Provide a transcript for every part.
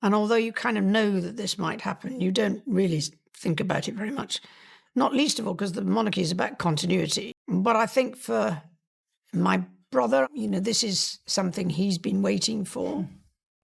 And although you kind of know that this might happen, you don't really think about it very much. Not least of all because the monarchy is about continuity. But I think for my brother, this is something he's been waiting for.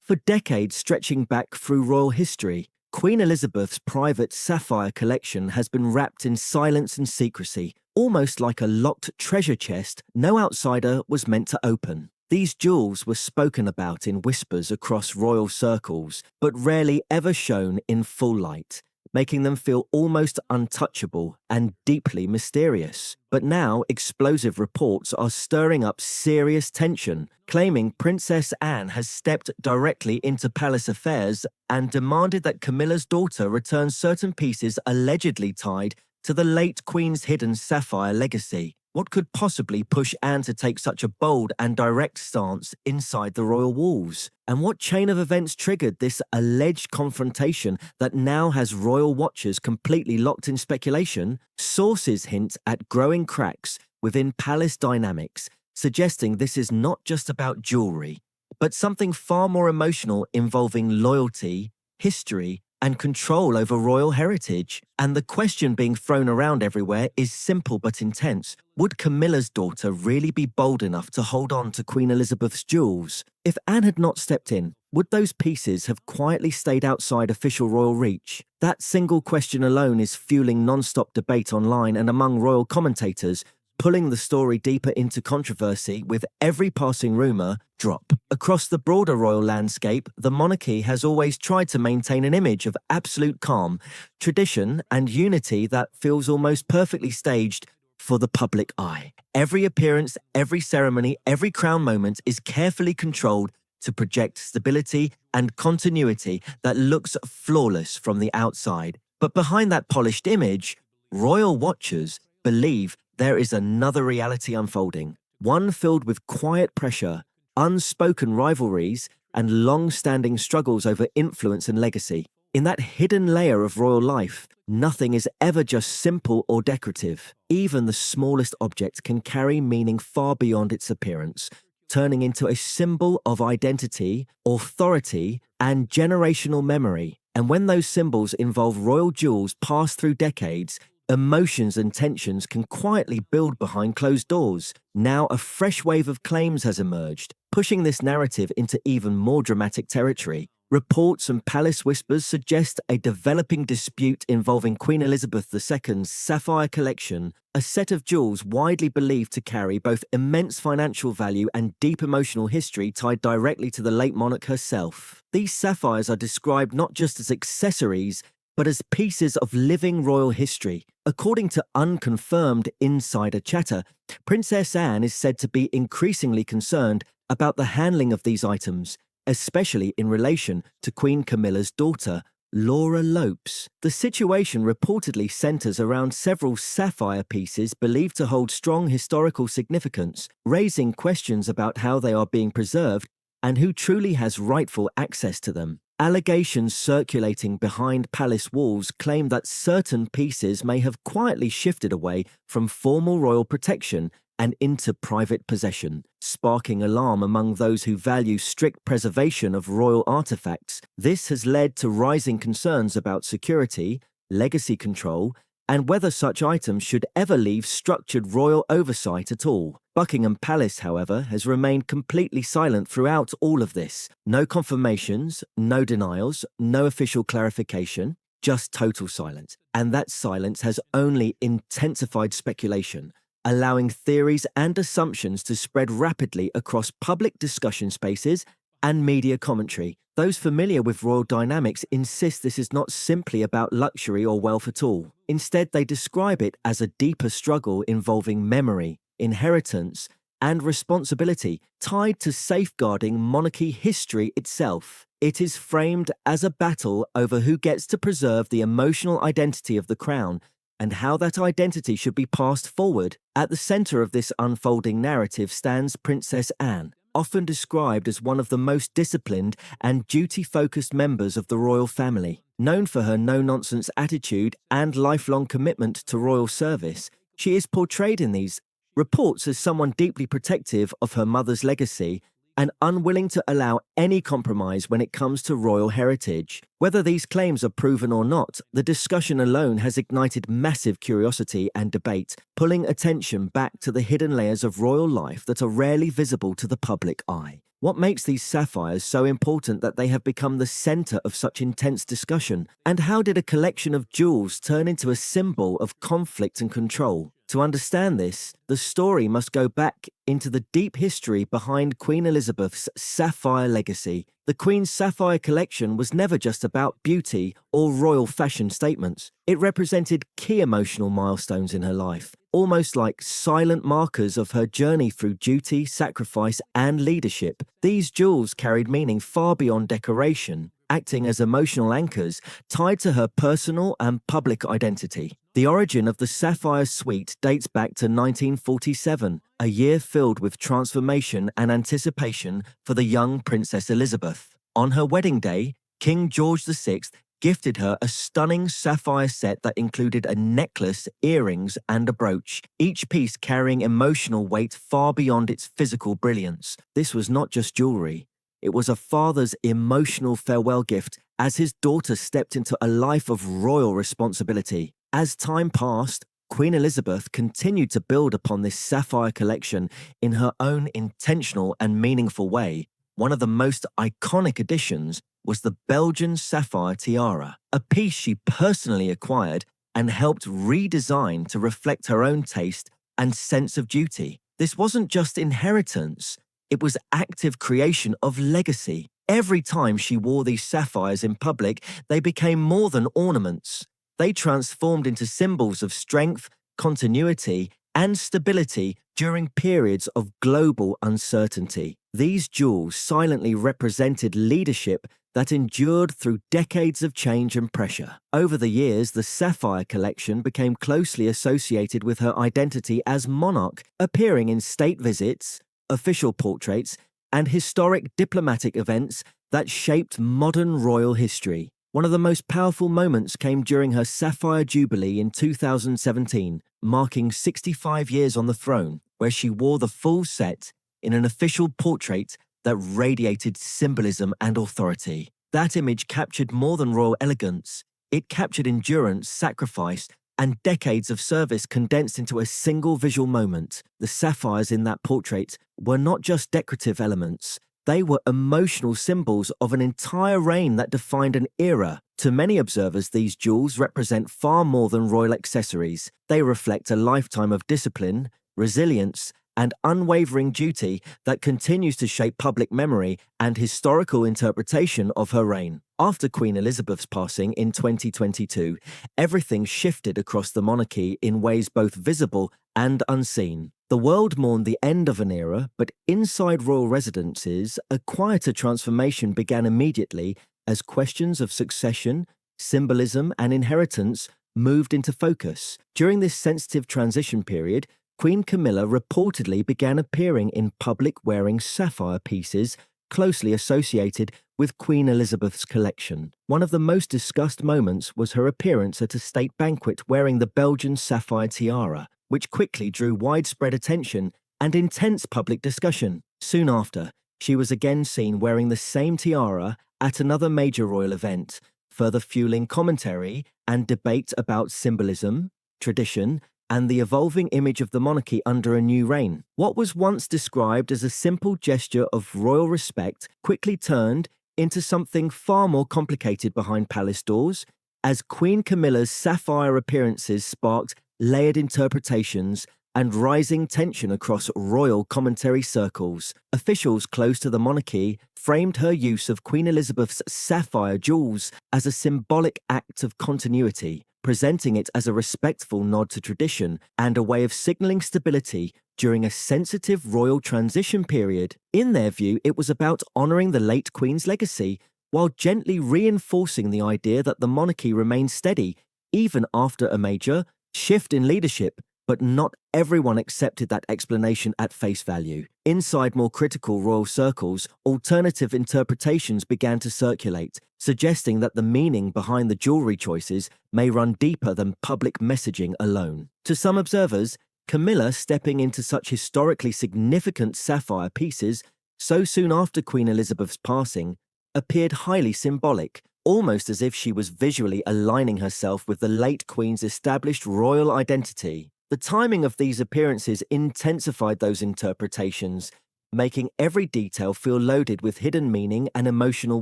For decades stretching back through royal history, Queen Elizabeth's private Sapphire collection has been wrapped in silence and secrecy, almost like a locked treasure chest no outsider was meant to open. These jewels were spoken about in whispers across royal circles, but rarely ever shown in full light, making them feel almost untouchable and deeply mysterious. But now explosive reports are stirring up serious tension, claiming Princess Anne has stepped directly into palace affairs and demanded that Camilla's daughter return certain pieces allegedly tied to the late Queen's hidden Sapphire legacy. What could possibly push Anne to take such a bold and direct stance inside the royal walls? And what chain of events triggered this alleged confrontation that now has royal watchers completely locked in speculation? Sources hint at growing cracks within palace dynamics, suggesting this is not just about jewelry, but something far more emotional involving loyalty, history, and control over royal heritage. And the question being thrown around everywhere is simple but intense. Would Camilla's daughter really be bold enough to hold on to Queen Elizabeth's jewels? If Anne had not stepped in, would those pieces have quietly stayed outside official royal reach? That single question alone is fueling non-stop debate online and among royal commentators, pulling the story deeper into controversy with every passing rumour drop. Across the broader royal landscape, the monarchy has always tried to maintain an image of absolute calm, tradition, and unity that feels almost perfectly staged for the public eye. Every appearance, every ceremony, every crown moment is carefully controlled to project stability and continuity that looks flawless from the outside. But behind that polished image, royal watchers believe there is another reality unfolding, one filled with quiet pressure, unspoken rivalries, and long-standing struggles over influence and legacy. In that hidden layer of royal life, nothing is ever just simple or decorative. Even the smallest object can carry meaning far beyond its appearance, turning into a symbol of identity, authority, and generational memory. And when those symbols involve royal jewels passed through decades, emotions and tensions can quietly build behind closed doors. Now a fresh wave of claims has emerged, pushing this narrative into even more dramatic territory. Reports and palace whispers suggest a developing dispute involving Queen Elizabeth II's Sapphire collection, a set of jewels widely believed to carry both immense financial value and deep emotional history tied directly to the late monarch herself. These sapphires are described not just as accessories, but as pieces of living royal history. According to unconfirmed insider chatter, Princess Anne is said to be increasingly concerned about the handling of these items, especially in relation to Queen Camilla's daughter, Laura Lopes. The situation reportedly centres around several sapphire pieces believed to hold strong historical significance, raising questions about how they are being preserved and who truly has rightful access to them. Allegations circulating behind palace walls claim that certain pieces may have quietly shifted away from formal royal protection and into private possession, sparking alarm among those who value strict preservation of royal artifacts. This has led to rising concerns about security, legacy control, and whether such items should ever leave structured royal oversight at all. Buckingham Palace, however, has remained completely silent throughout all of this. No confirmations, no denials, no official clarification, just total silence. And that silence has only intensified speculation, allowing theories and assumptions to spread rapidly across public discussion spaces and media commentary. Those familiar with royal dynamics insist this is not simply about luxury or wealth at all. Instead, they describe it as a deeper struggle involving memory, inheritance, and responsibility tied to safeguarding monarchy history itself. It is framed as a battle over who gets to preserve the emotional identity of the crown and how that identity should be passed forward. At the centre of this unfolding narrative stands Princess Anne, often described as one of the most disciplined and duty-focused members of the royal family. Known for her no-nonsense attitude and lifelong commitment to royal service, she is portrayed in these reports as someone deeply protective of her mother's legacy and unwilling to allow any compromise when it comes to royal heritage. Whether these claims are proven or not, the discussion alone has ignited massive curiosity and debate, pulling attention back to the hidden layers of royal life that are rarely visible to the public eye. What makes these sapphires so important that they have become the center of such intense discussion? And how did a collection of jewels turn into a symbol of conflict and control? To understand this, the story must go back into the deep history behind Queen Elizabeth's sapphire legacy. The Queen's Sapphire collection was never just about beauty or royal fashion statements. It represented key emotional milestones in her life, almost like silent markers of her journey through duty, sacrifice, and leadership. These jewels carried meaning far beyond decoration, acting as emotional anchors tied to her personal and public identity. The origin of the Sapphire Suite dates back to 1947, a year filled with transformation and anticipation for the young Princess Elizabeth. On her wedding day, King George VI gifted her a stunning sapphire set that included a necklace, earrings, and a brooch, each piece carrying emotional weight far beyond its physical brilliance. This was not just jewelry. It was a father's emotional farewell gift as his daughter stepped into a life of royal responsibility. As time passed, Queen Elizabeth continued to build upon this sapphire collection in her own intentional and meaningful way. One of the most iconic additions was the Belgian sapphire tiara, a piece she personally acquired and helped redesign to reflect her own taste and sense of duty. This wasn't just inheritance, it was active creation of legacy. Every time she wore these sapphires in public, they became more than ornaments. They transformed into symbols of strength, continuity, and stability during periods of global uncertainty. These jewels silently represented leadership that endured through decades of change and pressure. Over the years, the Sapphire collection became closely associated with her identity as monarch, appearing in state visits, official portraits, and historic diplomatic events that shaped modern royal history. One of the most powerful moments came during her Sapphire Jubilee in 2017, marking 65 years on the throne, where she wore the full set in an official portrait that radiated symbolism and authority. That image captured more than royal elegance. It captured endurance, sacrifice, and decades of service condensed into a single visual moment. The sapphires in that portrait were not just decorative elements. They were emotional symbols of an entire reign that defined an era. To many observers, these jewels represent far more than royal accessories. They reflect a lifetime of discipline, resilience, and unwavering duty that continues to shape public memory and historical interpretation of her reign. After Queen Elizabeth's passing in 2022, everything shifted across the monarchy in ways both visible and unseen. The world mourned the end of an era, but inside royal residences, a quieter transformation began immediately as questions of succession, symbolism, and inheritance moved into focus. During this sensitive transition period, Queen Camilla reportedly began appearing in public wearing sapphire pieces closely associated with Queen Elizabeth's collection. One of the most discussed moments was her appearance at a state banquet wearing the Belgian sapphire tiara, which quickly drew widespread attention and intense public discussion. Soon after, she was again seen wearing the same tiara at another major royal event, further fueling commentary and debate about symbolism, tradition, and the evolving image of the monarchy under a new reign. What was once described as a simple gesture of royal respect quickly turned into something far more complicated behind palace doors, as Queen Camilla's sapphire appearances sparked layered interpretations and rising tension across royal commentary circles. Officials close to the monarchy framed her use of Queen Elizabeth's sapphire jewels as a symbolic act of continuity, presenting it as a respectful nod to tradition and a way of signaling stability during a sensitive royal transition period. In their view, it was about honouring the late Queen's legacy, while gently reinforcing the idea that the monarchy remained steady even after a major shift in leadership. But not everyone accepted that explanation at face value. Inside more critical royal circles, alternative interpretations began to circulate, suggesting that the meaning behind the jewelry choices may run deeper than public messaging alone. To some observers, Camilla stepping into such historically significant sapphire pieces so soon after Queen Elizabeth's passing, appeared highly symbolic, almost as if she was visually aligning herself with the late Queen's established royal identity. The timing of these appearances intensified those interpretations, making every detail feel loaded with hidden meaning and emotional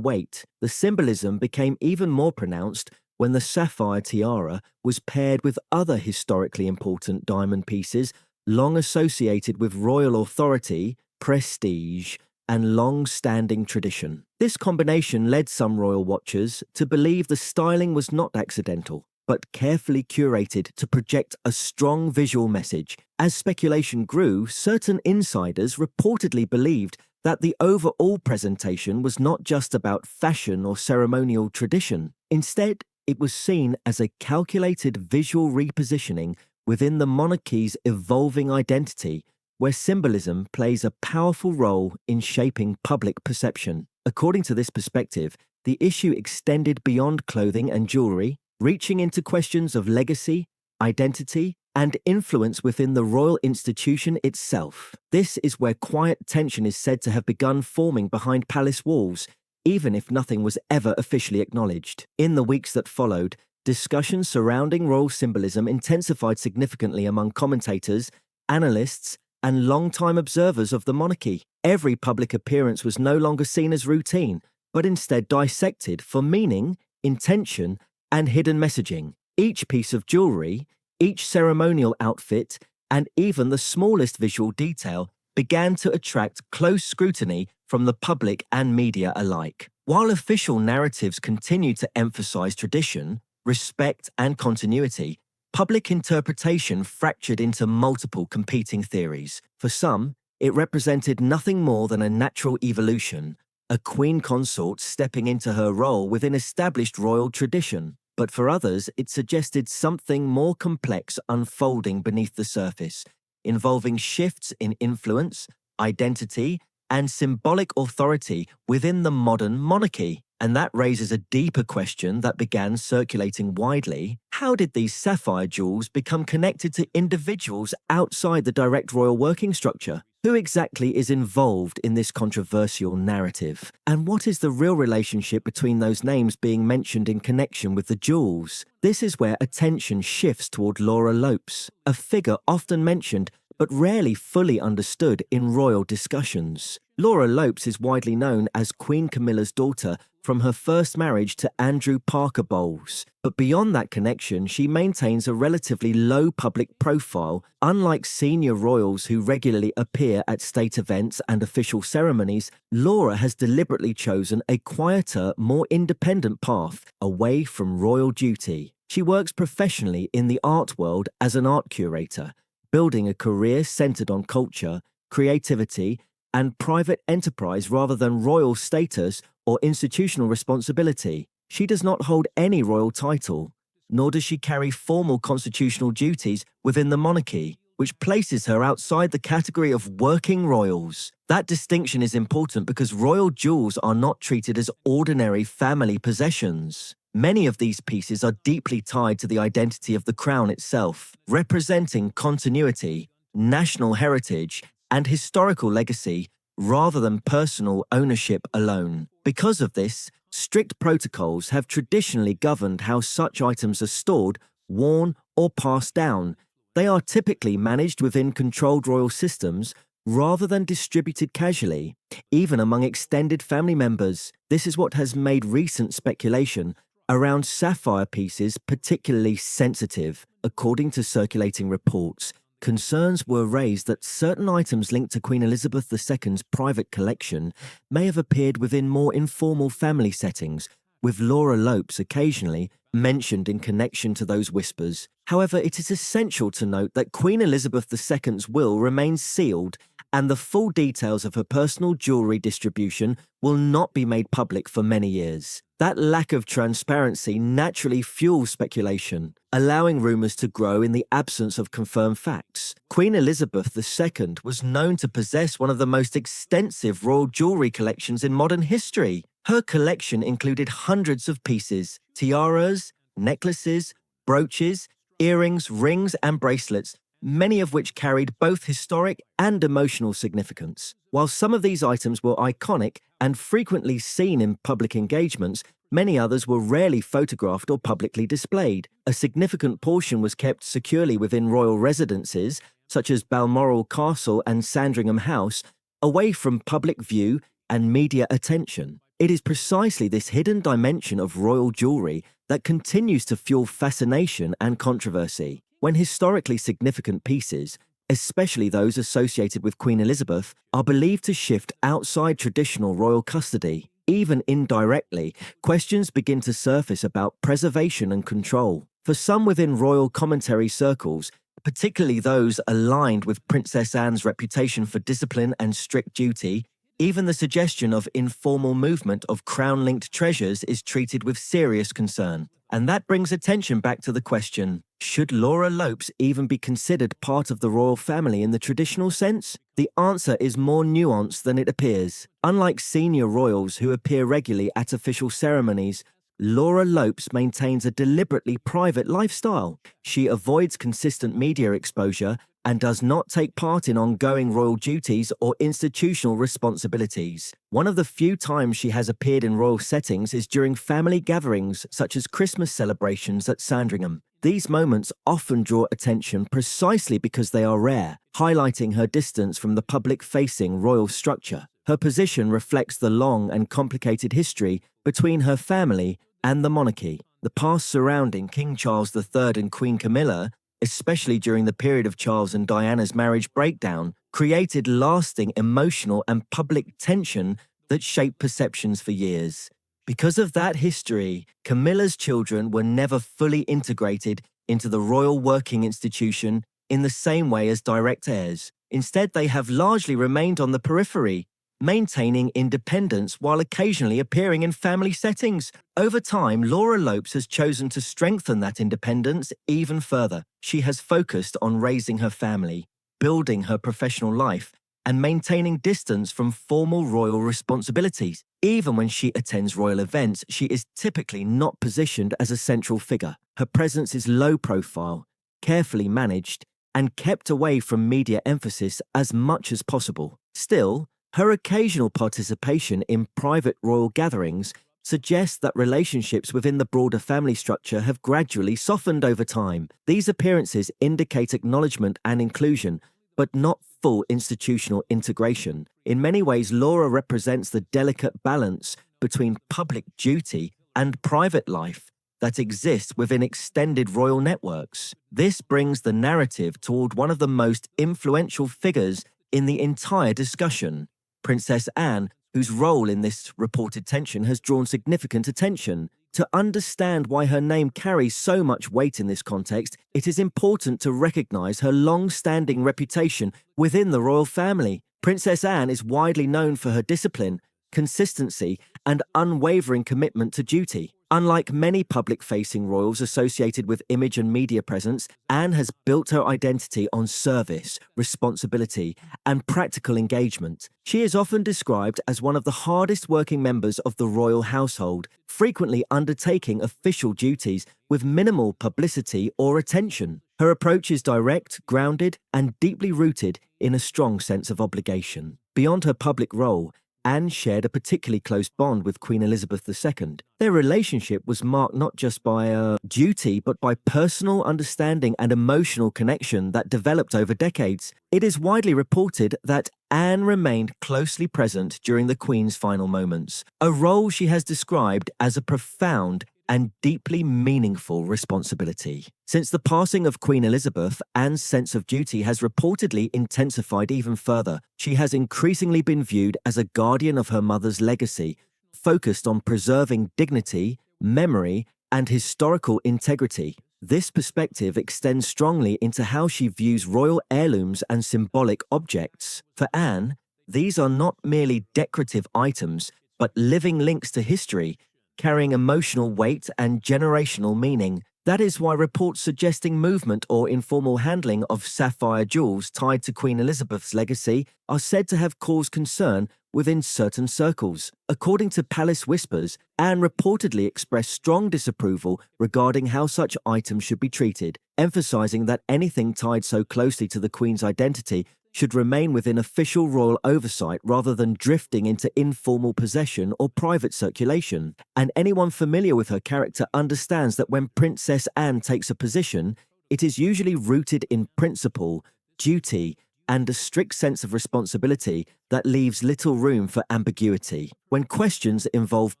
weight. The symbolism became even more pronounced when the sapphire tiara was paired with other historically important diamond pieces long associated with royal authority, prestige, and long-standing tradition. This combination led some royal watchers to believe the styling was not accidental, but carefully curated to project a strong visual message. As speculation grew, certain insiders reportedly believed that the overall presentation was not just about fashion or ceremonial tradition. Instead, it was seen as a calculated visual repositioning within the monarchy's evolving identity, where symbolism plays a powerful role in shaping public perception. According to this perspective, the issue extended beyond clothing and jewelry, reaching into questions of legacy, identity, and influence within the royal institution itself. This is where quiet tension is said to have begun forming behind palace walls, even if nothing was ever officially acknowledged. In the weeks that followed, discussions surrounding royal symbolism intensified significantly among commentators, analysts, and long-time observers of the monarchy. Every public appearance was no longer seen as routine, but instead dissected for meaning, intention, and hidden messaging. Each piece of jewelry, each ceremonial outfit, and even the smallest visual detail began to attract close scrutiny from the public and media alike. While official narratives continued to emphasize tradition, respect, and continuity, public interpretation fractured into multiple competing theories. For some, it represented nothing more than a natural evolution, a queen consort stepping into her role within established royal tradition. But for others, it suggested something more complex unfolding beneath the surface, involving shifts in influence, identity, and symbolic authority within the modern monarchy. And that raises a deeper question that began circulating widely. How did these sapphire jewels become connected to individuals outside the direct royal working structure? Who exactly is involved in this controversial narrative? And what is the real relationship between those names being mentioned in connection with the jewels? This is where attention shifts toward Laura Lopes, a figure often mentioned but rarely fully understood in royal discussions. Laura Lopes is widely known as Queen Camilla's daughter from her first marriage to Andrew Parker Bowles. But beyond that connection, she maintains a relatively low public profile. Unlike senior royals who regularly appear at state events and official ceremonies, Laura has deliberately chosen a quieter, more independent path away from royal duty. She works professionally in the art world as an art curator, building a career centered on culture, creativity, and private enterprise rather than royal status or institutional responsibility. She does not hold any royal title, nor does she carry formal constitutional duties within the monarchy, which places her outside the category of working royals. That distinction is important because royal jewels are not treated as ordinary family possessions. Many of these pieces are deeply tied to the identity of the crown itself, representing continuity, national heritage, and historical legacy rather than personal ownership alone. Because of this, strict protocols have traditionally governed how such items are stored, worn, or passed down. They are typically managed within controlled royal systems rather than distributed casually, even among extended family members. This is what has made recent speculation around sapphire pieces particularly sensitive. According to circulating reports, concerns were raised that certain items linked to Queen Elizabeth II's private collection may have appeared within more informal family settings, with Laura Lopes occasionally mentioned in connection to those whispers. However, it is essential to note that Queen Elizabeth II's will remains sealed, and the full details of her personal jewellery distribution will not be made public for many years. That lack of transparency naturally fuels speculation, allowing rumours to grow in the absence of confirmed facts. Queen Elizabeth II was known to possess one of the most extensive royal jewellery collections in modern history. Her collection included hundreds of pieces, tiaras, necklaces, brooches, earrings, rings, and bracelets, many of which carried both historic and emotional significance. While some of these items were iconic and frequently seen in public engagements, many others were rarely photographed or publicly displayed. A significant portion was kept securely within royal residences, such as Balmoral Castle and Sandringham House, away from public view and media attention. It is precisely this hidden dimension of royal jewellery that continues to fuel fascination and controversy. When historically significant pieces, especially those associated with Queen Elizabeth, are believed to shift outside traditional royal custody, even indirectly, questions begin to surface about preservation and control. For some within royal commentary circles, particularly those aligned with Princess Anne's reputation for discipline and strict duty, even the suggestion of informal movement of crown-linked treasures is treated with serious concern. And that brings attention back to the question, should Laura Lopes even be considered part of the royal family in the traditional sense? The answer is more nuanced than it appears. Unlike senior royals who appear regularly at official ceremonies, Laura Lopes maintains a deliberately private lifestyle. She avoids consistent media exposure and does not take part in ongoing royal duties or institutional responsibilities. One of the few times she has appeared in royal settings is during family gatherings such as Christmas celebrations at Sandringham. These moments often draw attention precisely because they are rare, highlighting her distance from the public-facing royal structure. Her position reflects the long and complicated history between her family and the monarchy. The past surrounding King Charles III and Queen Camilla, especially during the period of Charles and Diana's marriage breakdown, created lasting emotional and public tension that shaped perceptions for years. Because of that history, Camilla's children were never fully integrated into the royal working institution in the same way as direct heirs. Instead, they have largely remained on the periphery, maintaining independence while occasionally appearing in family settings. Over time, Laura Lopes has chosen to strengthen that independence even further. She has focused on raising her family, building her professional life, and maintaining distance from formal royal responsibilities. Even when she attends royal events, she is typically not positioned as a central figure. Her presence is low profile, carefully managed, and kept away from media emphasis as much as possible. Still, her occasional participation in private royal gatherings suggests that relationships within the broader family structure have gradually softened over time. These appearances indicate acknowledgement and inclusion, but not full institutional integration. In many ways, Laura represents the delicate balance between public duty and private life that exists within extended royal networks. This brings the narrative toward one of the most influential figures in the entire discussion, Princess Anne, whose role in this reported tension has drawn significant attention. To understand why her name carries so much weight in this context, it is important to recognize her long-standing reputation within the royal family. Princess Anne is widely known for her discipline, consistency, and unwavering commitment to duty. Unlike many public-facing royals associated with image and media presence, Anne has built her identity on service, responsibility, and practical engagement. She is often described as one of the hardest-working members of the royal household, frequently undertaking official duties with minimal publicity or attention. Her approach is direct, grounded, and deeply rooted in a strong sense of obligation. Beyond her public role, Anne shared a particularly close bond with Queen Elizabeth II. Their relationship was marked not just by duty, but by personal understanding and emotional connection that developed over decades. It is widely reported that Anne remained closely present during the Queen's final moments, a role she has described as a profound and deeply meaningful responsibility. Since the passing of Queen Elizabeth, Anne's sense of duty has reportedly intensified even further. She has increasingly been viewed as a guardian of her mother's legacy, focused on preserving dignity, memory, and historical integrity. This perspective extends strongly into how she views royal heirlooms and symbolic objects. For Anne, these are not merely decorative items, but living links to history, carrying emotional weight and generational meaning. That is why reports suggesting movement or informal handling of sapphire jewels tied to Queen Elizabeth's legacy are said to have caused concern within certain circles. According to Palace Whispers, Anne reportedly expressed strong disapproval regarding how such items should be treated, emphasizing that anything tied so closely to the Queen's identity should remain within official royal oversight rather than drifting into informal possession or private circulation. And anyone familiar with her character understands that when Princess Anne takes a position, it is usually rooted in principle, duty, and a strict sense of responsibility that leaves little room for ambiguity. When questions involve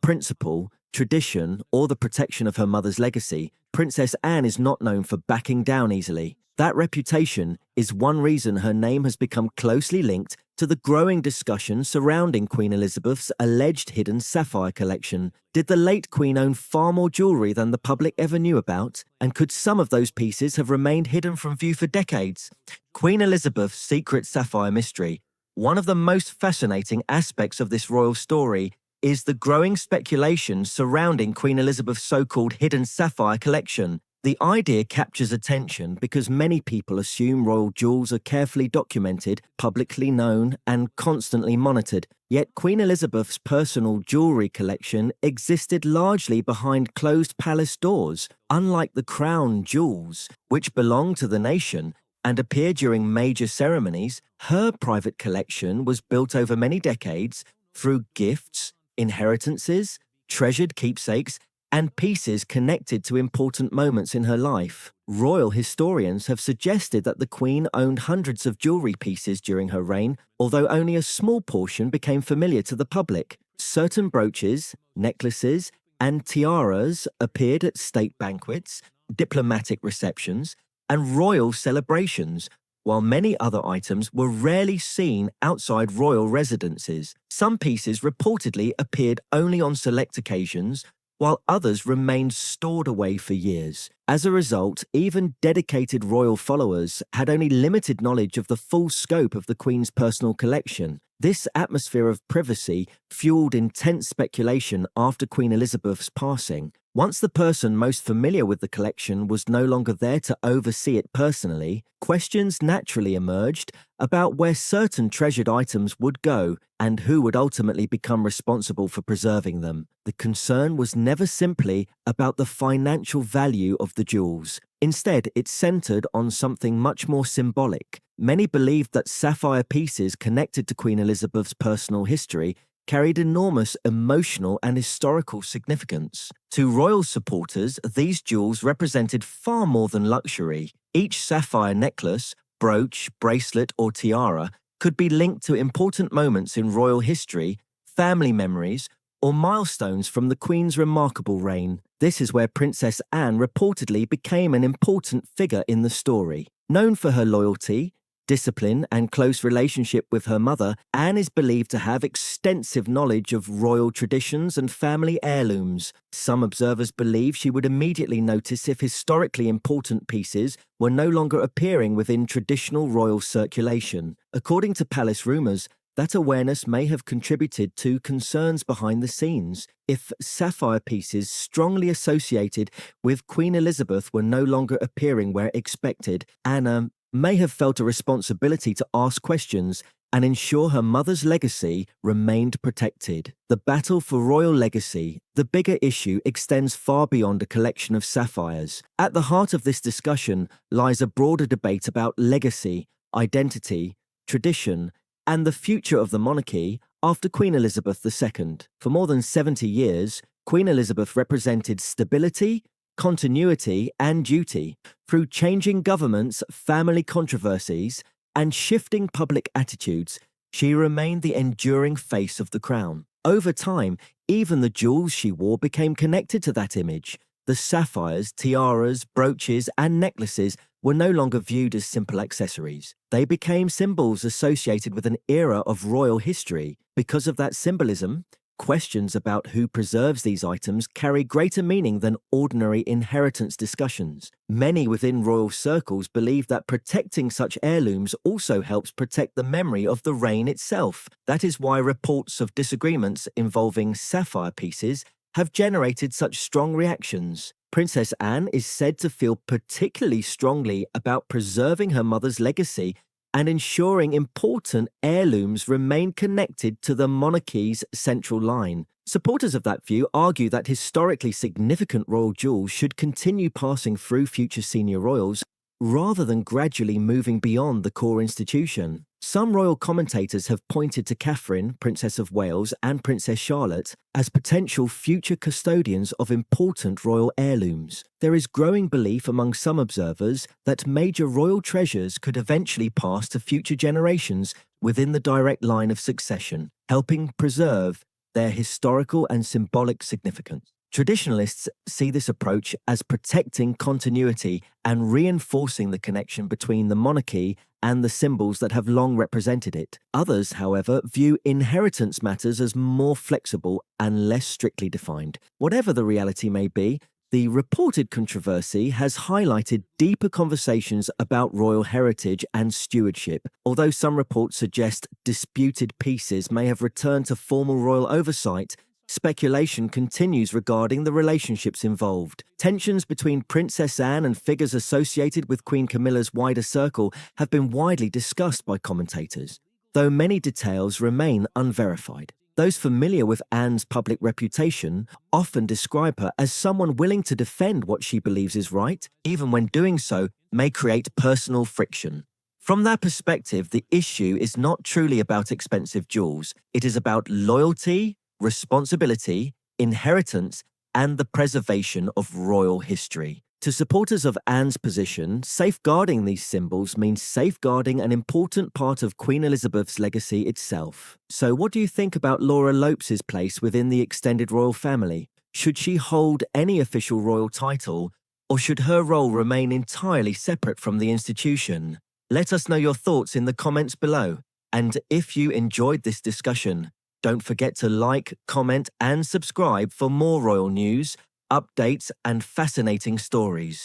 principle, tradition, or the protection of her mother's legacy, Princess Anne is not known for backing down easily. That reputation is one reason her name has become closely linked to the growing discussion surrounding Queen Elizabeth's alleged hidden sapphire collection. Did the late Queen own far more jewellery than the public ever knew about? And could some of those pieces have remained hidden from view for decades? Queen Elizabeth's secret sapphire mystery. One of the most fascinating aspects of this royal story is the growing speculation surrounding Queen Elizabeth's so-called hidden sapphire collection. The idea captures attention because many people assume royal jewels are carefully documented, publicly known, and constantly monitored. Yet Queen Elizabeth's personal jewellery collection existed largely behind closed palace doors, unlike the crown jewels, which belong to the nation and appear during major ceremonies. Her private collection was built over many decades through gifts, inheritances, treasured keepsakes, and pieces connected to important moments in her life. Royal historians have suggested that the Queen owned hundreds of jewellery pieces during her reign, although only a small portion became familiar to the public. Certain brooches, necklaces, and tiaras appeared at state banquets, diplomatic receptions, and royal celebrations, while many other items were rarely seen outside royal residences. Some pieces reportedly appeared only on select occasions, while others remained stored away for years. As a result, even dedicated royal followers had only limited knowledge of the full scope of the Queen's personal collection. This atmosphere of privacy fueled intense speculation after Queen Elizabeth's passing. Once the person most familiar with the collection was no longer there to oversee it personally, questions naturally emerged about where certain treasured items would go and who would ultimately become responsible for preserving them. The concern was never simply about the financial value of the jewels. Instead, it centered on something much more symbolic. Many believed that sapphire pieces connected to Queen Elizabeth's personal history carried enormous emotional and historical significance. To royal supporters, these jewels represented far more than luxury. Each sapphire necklace, brooch, bracelet, or tiara could be linked to important moments in royal history, family memories, or milestones from the Queen's remarkable reign. This is where Princess Anne reportedly became an important figure in the story. Known for her loyalty, discipline, and close relationship with her mother, Anne is believed to have extensive knowledge of royal traditions and family heirlooms. Some observers believe she would immediately notice if historically important pieces were no longer appearing within traditional royal circulation. According to palace rumours, that awareness may have contributed to concerns behind the scenes. If sapphire pieces strongly associated with Queen Elizabeth were no longer appearing where expected, Anne may have felt a responsibility to ask questions and ensure her mother's legacy remained protected. The battle for royal legacy, the bigger issue, extends far beyond a collection of sapphires. At the heart of this discussion lies a broader debate about legacy, identity, tradition, and the future of the monarchy after Queen Elizabeth II. For more than 70 years, Queen Elizabeth represented stability, continuity, and duty. Through changing governments, family controversies, and shifting public attitudes, she remained the enduring face of the crown. Over time, even the jewels she wore became connected to that image. The sapphires, tiaras, brooches, and necklaces were no longer viewed as simple accessories. They became symbols associated with an era of royal history. Because of that symbolism, questions about who preserves these items carry greater meaning than ordinary inheritance discussions. Many within royal circles believe that protecting such heirlooms also helps protect the memory of the reign itself. That is why reports of disagreements involving sapphire pieces have generated such strong reactions. Princess Anne is said to feel particularly strongly about preserving her mother's legacy and ensuring important heirlooms remain connected to the monarchy's central line. Supporters of that view argue that historically significant royal jewels should continue passing through future senior royals rather than gradually moving beyond the core institution. Some royal commentators have pointed to Catherine, Princess of Wales, and Princess Charlotte as potential future custodians of important royal heirlooms. There is growing belief among some observers that major royal treasures could eventually pass to future generations within the direct line of succession, helping preserve their historical and symbolic significance. Traditionalists see this approach as protecting continuity and reinforcing the connection between the monarchy and the symbols that have long represented it. Others, however, view inheritance matters as more flexible and less strictly defined. Whatever the reality may be, the reported controversy has highlighted deeper conversations about royal heritage and stewardship. Although some reports suggest disputed pieces may have returned to formal royal oversight, speculation continues regarding the relationships involved. Tensions between Princess Anne and figures associated with Queen Camilla's wider circle have been widely discussed by commentators, though many details remain unverified. Those familiar with Anne's public reputation often describe her as someone willing to defend what she believes is right, even when doing so may create personal friction. From that perspective, the issue is not truly about expensive jewels. It is about loyalty, responsibility, inheritance, and the preservation of royal history. To supporters of Anne's position, safeguarding these symbols means safeguarding an important part of Queen Elizabeth's legacy itself. So what do you think about Laura Lopes' place within the extended royal family? Should she hold any official royal title, or should her role remain entirely separate from the institution? Let us know your thoughts in the comments below. And if you enjoyed this discussion, don't forget to like, comment, and subscribe for more royal news, updates, and fascinating stories.